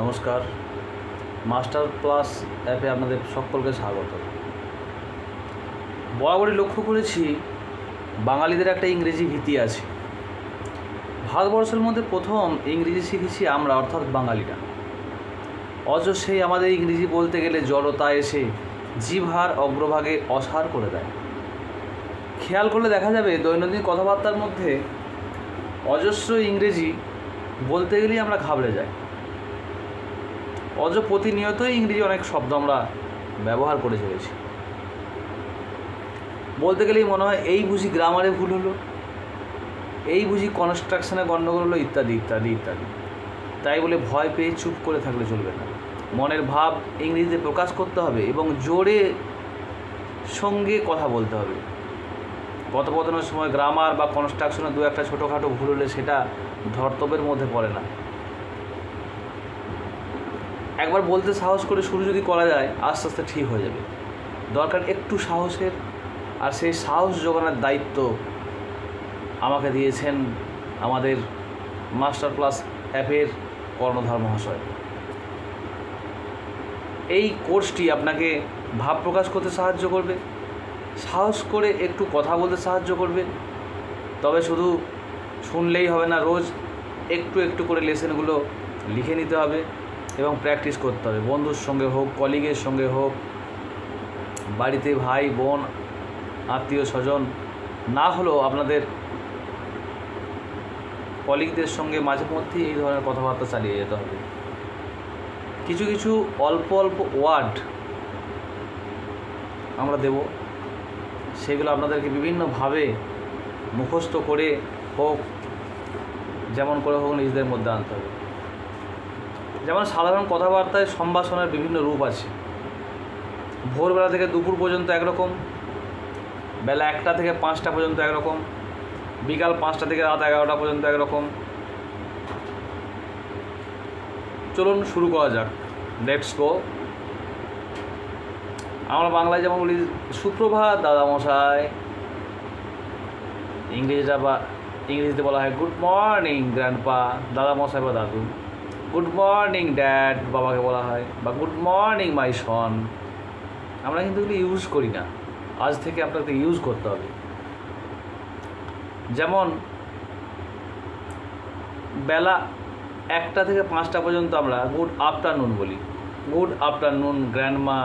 নমস্কার, master plus অ্যাপে আপনাদের সকলকে স্বাগত। বরাবরই লক্ষ্য করেছি বাঙালিদের একটা ইংরেজি ভীতি আছে। ভারতবর্ষের মধ্যে প্রথম ইংরেজি শিখেছি আমরা, অর্থাৎ বাঙালিরা। অথচ সেই আমাদের ইংরেজি বলতে গেলে জড়তা এসে জিহ্বার অগ্রভাগে অসাড় করে দেয়। খেয়াল করলে দেখা যাবে দৈনন্দিন কথাবার্তার মধ্যে অজস্র ইংরেজি বলতে গেলেই আমরা ঘাবড়ে যাই। অথচ প্রতিনিয়তই ইংরেজি অনেক শব্দ আমরা ব্যবহার করে চলেছি। বলতে গেলেই মনে হয় এই বুঝি গ্রামারে ভুল হলো, এই বুঝি কনস্ট্রাকশনে গণ্ডগোল হলো, ইত্যাদি ইত্যাদি ইত্যাদি। তাই বলে ভয় পেয়ে চুপ করে থাকলে চলবে না। মনের ভাব ইংরেজিতে প্রকাশ করতে হবে এবং জোরে সঙ্গে কথা বলতে হবে। কথোপকথনের সময় গ্রামার বা কনস্ট্রাকশনে দু একটা ছোটোখাটো ভুল হলে সেটা ধর্তব্যের মধ্যে পড়ে না। একবার বলতে সাহস করে শুরু যদি করা যায়, আস্তে আস্তে ঠিক হয়ে যাবে। দরকার একটু সাহসের, আর সেই সাহস জোগানোর দায়িত্ব আমাকে দিয়েছেন আমাদের মাস্টার প্লাস অ্যাপের কর্ণধার মহাশয়। এই কোর্সটি আপনাকে ভাব প্রকাশ করতে সাহায্য করবে, সাহস করে একটু কথা বলতে সাহায্য করবে। তবে শুধু শুনলেই হবে না, রোজ একটু একটু করে লেসেনগুলো লিখে নিতে হবে এবং প্র্যাকটিস করতে হবে। বন্ধুর সঙ্গে হোক, কলিগের সঙ্গে হোক, বাড়িতে ভাই বোন আত্মীয় স্বজন না হলেও আপনাদের কলিগদের সঙ্গে মাঝে মধ্যেই এই ধরনের কথাবার্তা চালিয়ে যেতে হবে। কিছু কিছু অল্প অল্প ওয়ার্ড আমরা দেব, সেগুলো আপনাদেরকে বিভিন্নভাবে মুখস্থ করে হোক, যেমন করে হোক নিজেদের মধ্যে আনতে হবে। যেমন সাধারণ কথাবার্তায় সম্ভাষণের বিভিন্ন রূপ আছে। ভোরবেলা থেকে দুপুর পর্যন্ত একরকম, বেলা 1টা থেকে 5টা পর্যন্ত একরকম, বিকাল 5টা থেকে রাত 11টা পর্যন্ত একরকম। চলুন শুরু করা যাক, লেটস গো। আমরা বাংলায় যেমন বলি সুপ্রভাত দাদামশাই, ইংরেজিতে বলা হয় গুড মর্নিং গ্র্যান্ডপা, দাদামশাই বা দাদু। গুড মর্নিং ড্যাড, বাবাকে বলা হয়, বা গুড মর্নিং মাই সন। আমরা কিন্তু এগুলো ইউজ করি না, আজ থেকে আপনাকে ইউজ করতে হবে। যেমন বেলা 1টা থেকে 5টা পর্যন্ত আমরা গুড আফটারনুন বলি। Good afternoon grandma,